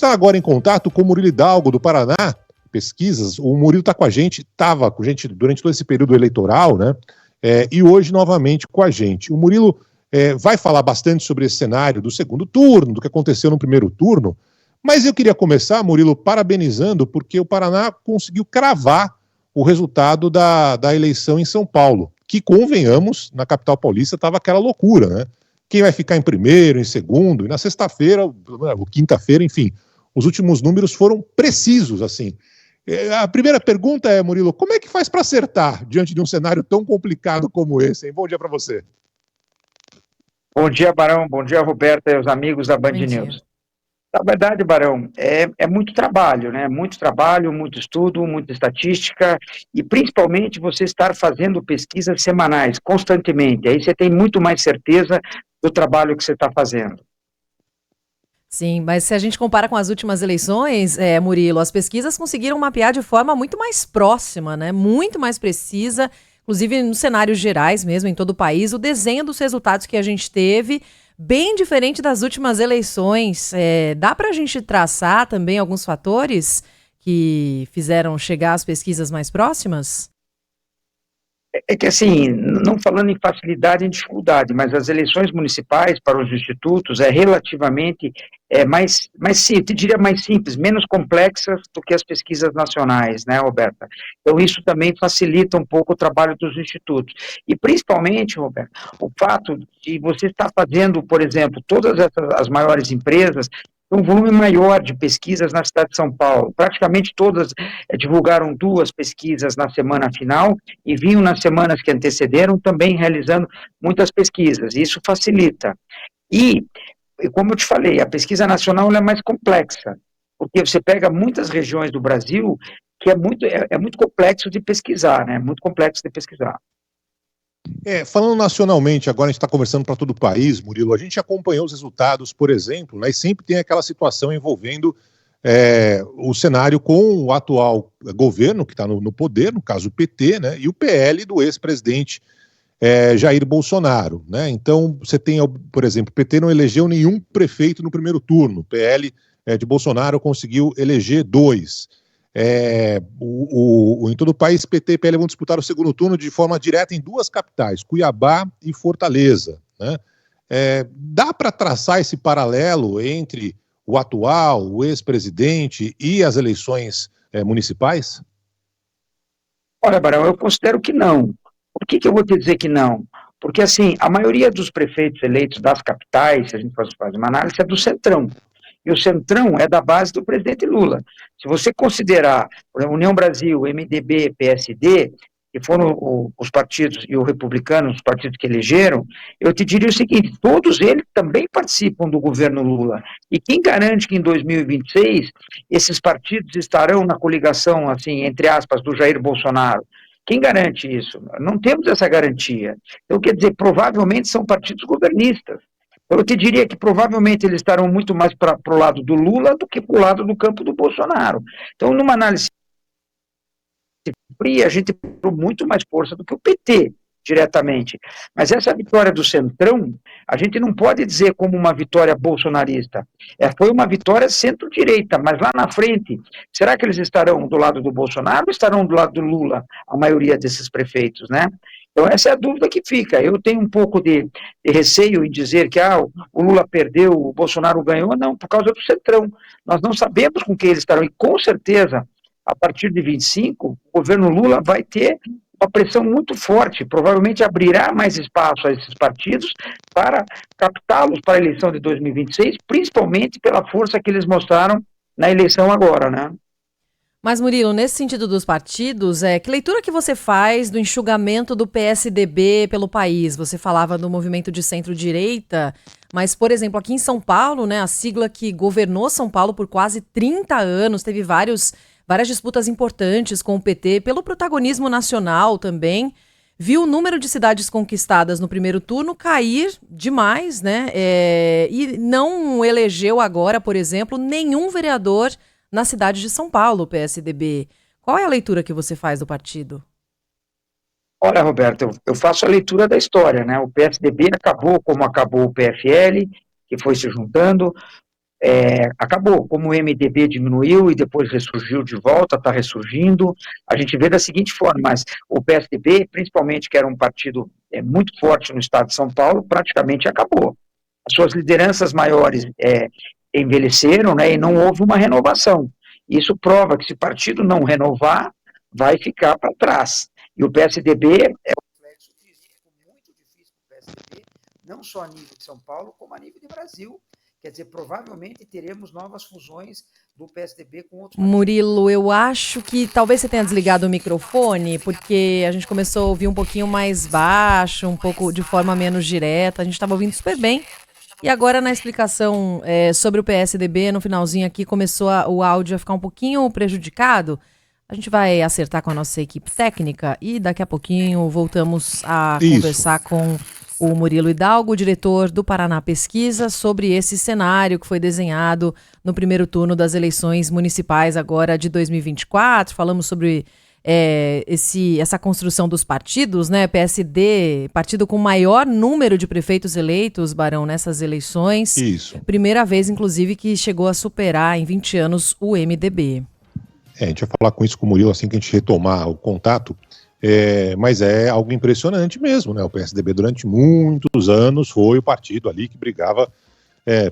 está agora em contato com o Murilo Hidalgo, do Paraná Pesquisas. O Murilo está com a gente, estava com a gente durante todo esse período eleitoral, né? E hoje novamente com a gente. O Murilo vai falar bastante sobre esse cenário do segundo turno, do que aconteceu no primeiro turno, mas eu queria começar, Murilo, parabenizando, porque o Paraná conseguiu cravar o resultado da eleição em São Paulo, que, convenhamos, na capital paulista estava aquela loucura, né? Quem vai ficar em primeiro, em segundo, e na sexta-feira, ou quinta-feira, enfim, os últimos números foram precisos, assim. A primeira pergunta é, Murilo, como é que faz para acertar diante de um cenário tão complicado como esse, hein? Bom dia para você. Bom dia, Barão. Bom dia, Roberta e os amigos da Band News. Na verdade, Barão, é muito trabalho, né? Muito trabalho, muito estudo, muita estatística e, principalmente, você estar fazendo pesquisas semanais, constantemente. Aí você tem muito mais certeza do trabalho que você está fazendo. Sim, mas se a gente compara com as últimas eleições, Murilo, as pesquisas conseguiram mapear de forma muito mais próxima, né? Muito mais precisa, inclusive nos cenários gerais mesmo, em todo o país, o desenho dos resultados que a gente teve, bem diferente das últimas eleições. Dá para a gente traçar também alguns fatores que fizeram chegar as pesquisas mais próximas? É que, assim, não falando em facilidade e em dificuldade, mas as eleições municipais para os institutos relativamente mais simples, eu diria mais simples, menos complexas do que as pesquisas nacionais, né, Roberta? Então, isso também facilita um pouco o trabalho dos institutos. E, principalmente, Roberta, o fato de você estar fazendo, por exemplo, todas as maiores empresas, um volume maior de pesquisas na cidade de São Paulo. Praticamente todas divulgaram 2 pesquisas na semana final e vinham nas semanas que antecederam também realizando muitas pesquisas. Isso facilita. E, como eu te falei, a pesquisa nacional é mais complexa, porque você pega muitas regiões do Brasil que é muito complexo de pesquisar, né? Muito complexo de pesquisar. Falando nacionalmente, agora a gente está conversando para todo o país, Murilo, a gente acompanhou os resultados, por exemplo, né, e sempre tem aquela situação envolvendo o cenário com o atual governo que está no poder, no caso o PT, né, e o PL do ex-presidente Jair Bolsonaro. Né? Então, você tem, por exemplo, o PT não elegeu nenhum prefeito no primeiro turno, o PL de Bolsonaro conseguiu eleger 2. Em todo o país, PT e PL vão disputar o segundo turno de forma direta em 2 capitais, Cuiabá e Fortaleza. Né? Dá para traçar esse paralelo entre o atual, o ex-presidente e as eleições municipais? Olha, Barão, eu considero que não. Por que eu vou te dizer que não? Porque, assim, a maioria dos prefeitos eleitos das capitais, se a gente faz uma análise, é do Centrão. E o Centrão é da base do presidente Lula. Se você considerar por exemplo, União Brasil, MDB, PSD, que foram os partidos, e o Republicano, os partidos que elegeram, eu te diria o seguinte, todos eles também participam do governo Lula. E quem garante que em 2026 esses partidos estarão na coligação, assim, entre aspas, do Jair Bolsonaro? Quem garante isso? Não temos essa garantia. Então, quer dizer, provavelmente são partidos governistas. Eu te diria que provavelmente eles estarão muito mais para o lado do Lula do que para o lado do campo do Bolsonaro. Então, numa análise fria, a gente tem muito mais força do que o PT, diretamente. Mas essa vitória do Centrão, a gente não pode dizer como uma vitória bolsonarista. Foi uma vitória centro-direita, mas lá na frente, será que eles estarão do lado do Bolsonaro ou estarão do lado do Lula, a maioria desses prefeitos, né? Então, essa é a dúvida que fica. Eu tenho um pouco de receio em dizer que o Lula perdeu, o Bolsonaro ganhou. Não, por causa do Centrão. Nós não sabemos com quem eles estarão. E, com certeza, a partir de 25, o governo Lula vai ter uma pressão muito forte. Provavelmente abrirá mais espaço a esses partidos para captá-los para a eleição de 2026, principalmente pela força que eles mostraram na eleição agora, né? Mas, Murilo, nesse sentido dos partidos, que leitura que você faz do enxugamento do PSDB pelo país? Você falava do movimento de centro-direita, mas, por exemplo, aqui em São Paulo, né, a sigla que governou São Paulo por quase 30 anos, teve várias disputas importantes com o PT, pelo protagonismo nacional também, viu o número de cidades conquistadas no primeiro turno cair demais, né, e não elegeu agora, por exemplo, nenhum vereador na cidade de São Paulo, o PSDB. Qual é a leitura que você faz do partido? Olha, Roberto, eu faço a leitura da história, né? O PSDB acabou como acabou o PFL, que foi se juntando. acabou. Como o MDB diminuiu e depois ressurgiu de volta, está ressurgindo, a gente vê da seguinte forma, mas o PSDB, principalmente, que era um partido muito forte no estado de São Paulo, praticamente acabou. As suas lideranças maiores envelheceram, né, e não houve uma renovação. Isso prova que se o partido não renovar, vai ficar para trás. E o PSDB é um reflexo disso. É muito difícil para o PSDB, não só a nível de São Paulo, como a nível de Brasil. Quer dizer, provavelmente teremos novas fusões do PSDB com outros partidos. Murilo, eu acho que talvez você tenha desligado o microfone, porque a gente começou a ouvir um pouquinho mais baixo, um pouco de forma menos direta, a gente estava ouvindo super bem. E agora na explicação sobre o PSDB, no finalzinho aqui, começou o áudio a ficar um pouquinho prejudicado. A gente vai acertar com a nossa equipe técnica e daqui a pouquinho voltamos a conversar com o Murilo Hidalgo, diretor do Paraná Pesquisa, sobre esse cenário que foi desenhado no primeiro turno das eleições municipais agora de 2024. Falamos sobre essa construção dos partidos, né? PSD, partido com maior número de prefeitos eleitos, Barão, nessas eleições. Isso. Primeira vez, inclusive, que chegou a superar em 20 anos o MDB. A gente vai falar com isso com o Murilo assim que a gente retomar o contato. Mas é algo impressionante mesmo, né? O PSDB durante muitos anos foi o partido ali que brigava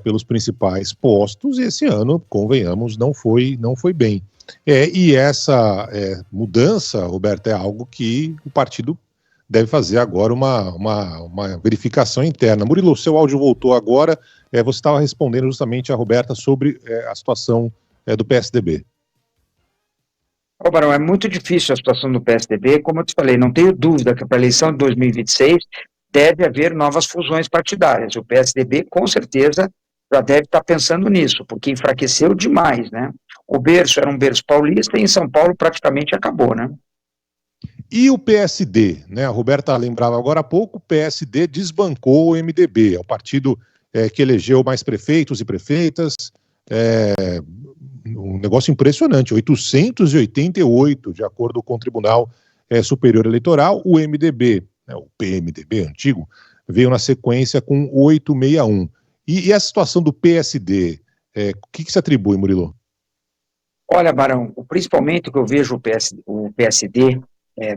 pelos principais postos e esse ano, convenhamos, não foi bem. E essa mudança, Roberto, é algo que o partido deve fazer agora uma verificação interna. Murilo, seu áudio voltou agora, você estava respondendo justamente a Roberta sobre a situação do PSDB. Barão, é muito difícil a situação do PSDB, como eu te falei, não tenho dúvida que para a eleição de 2026 deve haver novas fusões partidárias. O PSDB, com certeza, já deve estar pensando nisso, porque enfraqueceu demais, né? O berço era um berço paulista e em São Paulo praticamente acabou, né? E o PSD, né? A Roberta lembrava agora há pouco, o PSD desbancou o MDB, é o partido que elegeu mais prefeitos e prefeitas, um negócio impressionante, 888, de acordo com o Tribunal Superior Eleitoral. O MDB, o PMDB antigo, veio na sequência com 861. E a situação do PSD, o que se atribui, Murilo? Olha, Barão, principalmente o que eu vejo o PSD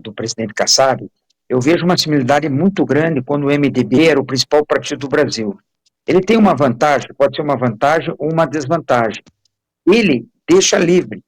do presidente Kassab, eu vejo uma similaridade muito grande quando o MDB era o principal partido do Brasil. Ele tem uma vantagem, pode ser uma vantagem ou uma desvantagem. Ele deixa livre.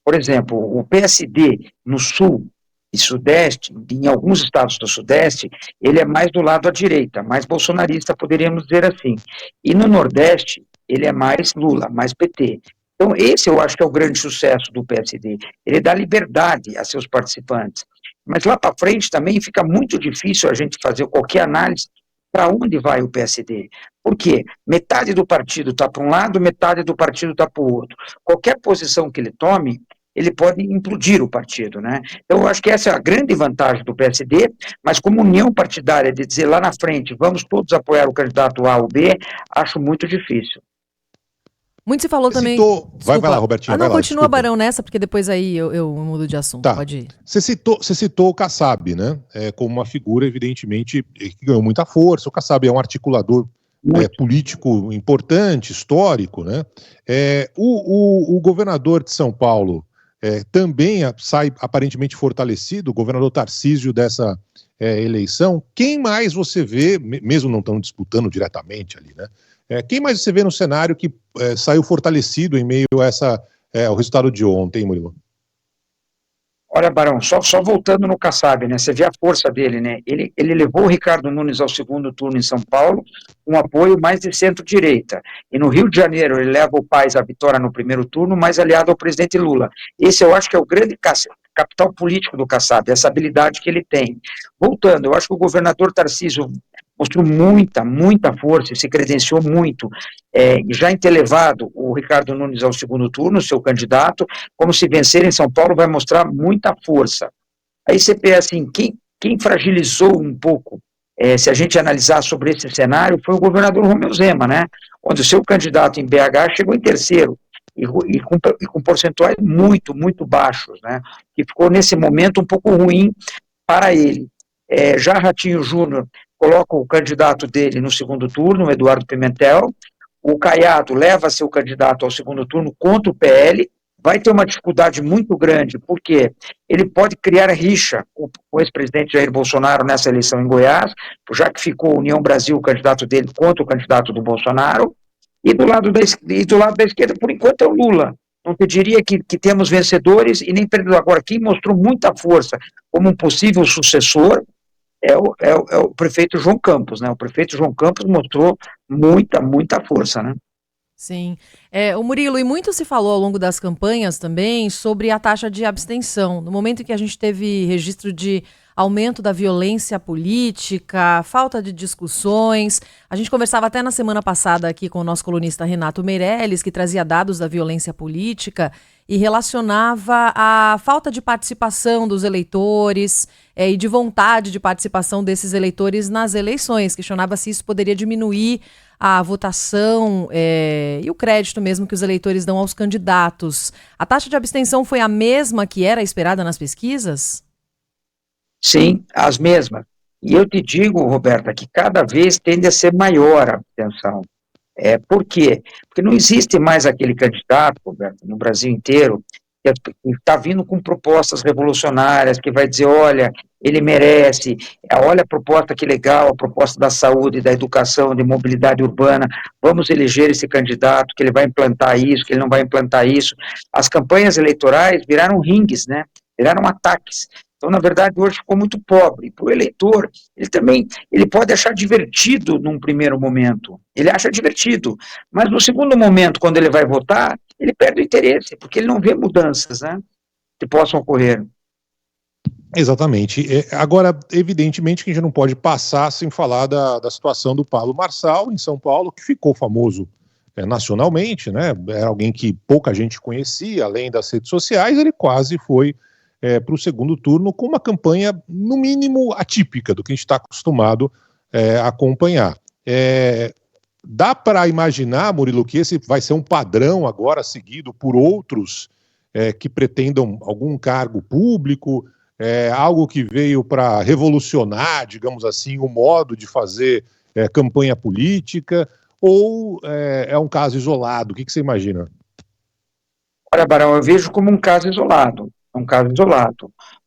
Por exemplo, o PSD no Sul e Sudeste, em alguns estados do Sudeste, ele é mais do lado à direita, mais bolsonarista, poderíamos dizer assim. E no Nordeste, ele é mais Lula, mais PT. Então, esse eu acho que é o grande sucesso do PSD. Ele dá liberdade a seus participantes. Mas lá para frente também fica muito difícil a gente fazer qualquer análise para onde vai o PSD. Por quê? Metade do partido está para um lado, metade do partido está para o outro. Qualquer posição que ele tome, ele pode implodir o partido, né? Então, eu acho que essa é a grande vantagem do PSD, mas como união partidária de dizer lá na frente, vamos todos apoiar o candidato A ou B, acho muito difícil. Muito se falou também... Vai lá, Robertinho. Não, continua, Barão, nessa, porque depois aí eu mudo de assunto. Tá. Pode ir. Você citou o Kassab, né? Como uma figura, evidentemente, que ganhou muita força. O Kassab é um articulador político importante, histórico, né? O governador de São Paulo também sai aparentemente fortalecido, o governador Tarcísio dessa eleição. Quem mais você vê, mesmo não estão disputando diretamente ali, né? Quem mais você vê no cenário que saiu fortalecido em meio a ao resultado de ontem, Murilo? Olha, Barão, só voltando no Kassab, né? Você vê a força dele, né? Ele levou o Ricardo Nunes ao segundo turno em São Paulo, com apoio mais de centro-direita. E no Rio de Janeiro ele leva o Paes à vitória no primeiro turno, mais aliado ao presidente Lula. Esse eu acho que é o grande capital político do Kassab, essa habilidade que ele tem. Voltando, eu acho que o governador Tarcísio mostrou muita força e se credenciou muito, já em ter levado o Ricardo Nunes ao segundo turno, seu candidato, como se vencer em São Paulo vai mostrar muita força. Aí você pensa assim, quem fragilizou um pouco, se a gente analisar sobre esse cenário, foi o governador Romeu Zema, né, onde o seu candidato em BH chegou em terceiro, e com percentuais muito baixos, né, que ficou nesse momento um pouco ruim para ele. Já Ratinho Júnior coloca o candidato dele no segundo turno, o Eduardo Pimentel, o Caiado leva seu candidato ao segundo turno contra o PL, vai ter uma dificuldade muito grande, porque ele pode criar rixa com o ex-presidente Jair Bolsonaro nessa eleição em Goiás, já que ficou União Brasil, o candidato dele, contra o candidato do Bolsonaro, e do lado da esquerda, por enquanto, é o Lula. Não te diria que temos vencedores e nem perdedores. Agora, quem mostrou muita força como um possível sucessor é o prefeito João Campos, né? O prefeito João Campos mostrou muita força, né? Sim. O Murilo, e muito se falou ao longo das campanhas também sobre a taxa de abstenção. No momento em que a gente teve registro de aumento da violência política, falta de discussões, a gente conversava até na semana passada aqui com o nosso colunista Renato Meirelles, que trazia dados da violência política e relacionava a falta de participação dos eleitores e de vontade de participação desses eleitores nas eleições. Questionava se isso poderia diminuir a votação e o crédito mesmo que os eleitores dão aos candidatos. A taxa de abstenção foi a mesma que era esperada nas pesquisas? Sim, as mesmas. E eu te digo, Roberta, que cada vez tende a ser maior a abstenção. Por quê? Porque não existe mais aquele candidato, Roberta, no Brasil inteiro, que está vindo com propostas revolucionárias, que vai dizer, olha, ele merece, olha a proposta que legal, a proposta da saúde, da educação, de mobilidade urbana, vamos eleger esse candidato, que ele vai implantar isso, que ele não vai implantar isso. As campanhas eleitorais viraram ringues, né? Viraram ataques. Então, na verdade, hoje ficou muito pobre. Para o eleitor, ele pode achar divertido num primeiro momento, ele acha divertido, mas no segundo momento, quando ele vai votar, ele perde o interesse, porque ele não vê mudanças, né, que possam ocorrer. Exatamente. Agora, evidentemente que a gente não pode passar sem falar da situação do Pablo Marçal em São Paulo, que ficou famoso nacionalmente, né? Era alguém que pouca gente conhecia, além das redes sociais, ele quase foi para o segundo turno com uma campanha, no mínimo, atípica do que a gente está acostumado a acompanhar. Dá para imaginar, Murilo, que esse vai ser um padrão agora seguido por outros que pretendam algum cargo público, algo que veio para revolucionar, digamos assim, o modo de fazer campanha política, ou é um caso isolado? O que você imagina? Olha, Barão, eu vejo como um caso isolado.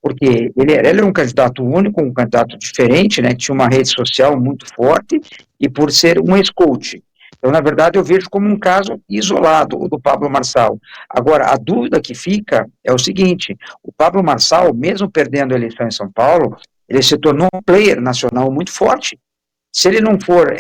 Porque ele era um candidato único, um candidato diferente, né, que tinha uma rede social muito forte, e por ser um ex-coach. Então, na verdade, eu vejo como um caso isolado, o do Pablo Marçal. Agora, a dúvida que fica é o seguinte, o Pablo Marçal, mesmo perdendo a eleição em São Paulo, ele se tornou um player nacional muito forte. Se ele não for,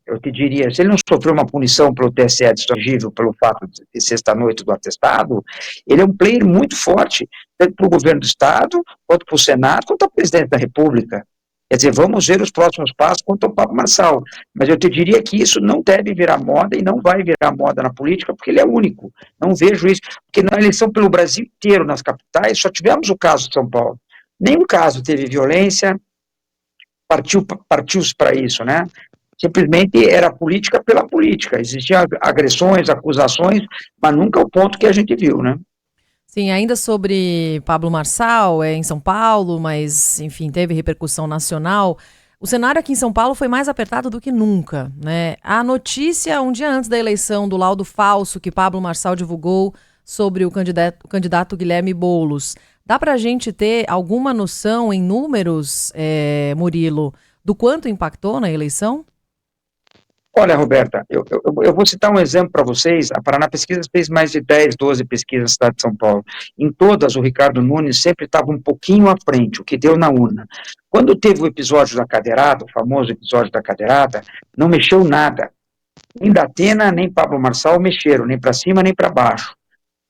eu te diria, se ele não sofreu uma punição pelo TSE destrangível pelo fato de sexta-noite do atestado, ele é um player muito forte, tanto para o governo do Estado, quanto para o Senado, quanto para o presidente da República. Quer dizer, vamos ver os próximos passos quanto ao Pablo Marçal. Mas eu te diria que isso não deve virar moda e não vai virar moda na política, porque ele é único. Não vejo isso. Porque na eleição pelo Brasil inteiro, nas capitais, só tivemos o caso de São Paulo. Nenhum caso teve violência, partiu-se para isso, né? Simplesmente era política pela política, existiam agressões, acusações, mas nunca o ponto que a gente viu, né? Sim, ainda sobre Pablo Marçal, em São Paulo, mas, enfim, teve repercussão nacional. O cenário aqui em São Paulo foi mais apertado do que nunca, né? A notícia, um dia antes da eleição, do laudo falso que Pablo Marçal divulgou sobre o candidato Guilherme Boulos. Dá para a gente ter alguma noção em números, Murilo, do quanto impactou na eleição? Olha, Roberta, eu vou citar um exemplo para vocês. A Paraná Pesquisas fez mais de 10, 12 pesquisas na cidade de São Paulo. Em todas, o Ricardo Nunes sempre estava um pouquinho à frente, o que deu na urna. Quando teve o episódio da cadeirada, o famoso episódio da cadeirada, não mexeu nada. Nem Datena, nem Pablo Marçal mexeram, nem para cima, nem para baixo.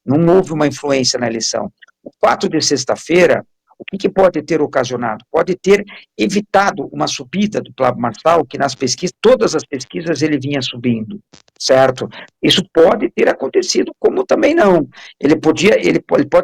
Não houve uma influência na eleição. O fato de sexta-feira, o que pode ter ocasionado? Pode ter evitado uma subida do Pablo Marçal, que nas pesquisas, todas as pesquisas ele vinha subindo, certo? Isso pode ter acontecido, como também não. Ele pode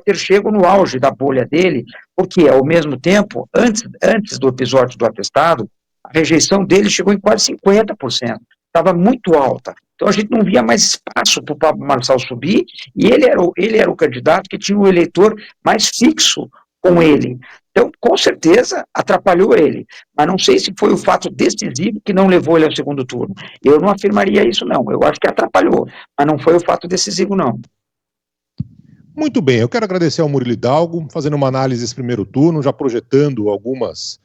ter chegado no auge da bolha dele, porque ao mesmo tempo, antes do episódio do atestado, a rejeição dele chegou em quase 50%. Estava muito alta. Então a gente não via mais espaço para o Pablo Marçal subir, e ele era o candidato que tinha o eleitor mais fixo com ele. Então, com certeza, atrapalhou ele, mas não sei se foi o fato decisivo que não levou ele ao segundo turno. Eu não afirmaria isso, não. Eu acho que atrapalhou, mas não foi o fato decisivo, não. Muito bem, eu quero agradecer ao Murilo Hidalgo, fazendo uma análise desse primeiro turno, já projetando algumas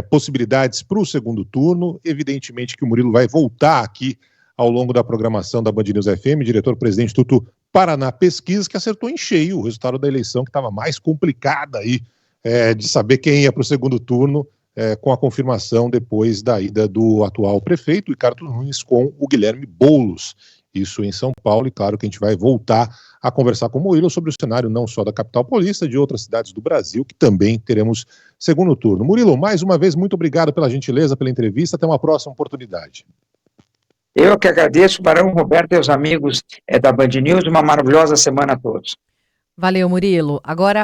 possibilidades para o segundo turno. Evidentemente que o Murilo vai voltar aqui ao longo da programação da Band News FM, diretor-presidente do Instituto Paraná Pesquisas, que acertou em cheio o resultado da eleição, que estava mais complicada aí de saber quem ia para o segundo turno, com a confirmação depois da ida do atual prefeito, Ricardo Nunes, com o Guilherme Boulos, isso em São Paulo, e claro que a gente vai voltar a conversar com o Murilo sobre o cenário não só da capital paulista, de outras cidades do Brasil, que também teremos segundo turno. Murilo, mais uma vez, muito obrigado pela gentileza, pela entrevista, até uma próxima oportunidade. Eu que agradeço, Barão Roberto e os amigos da Band News, uma maravilhosa semana a todos. Valeu, Murilo. Agora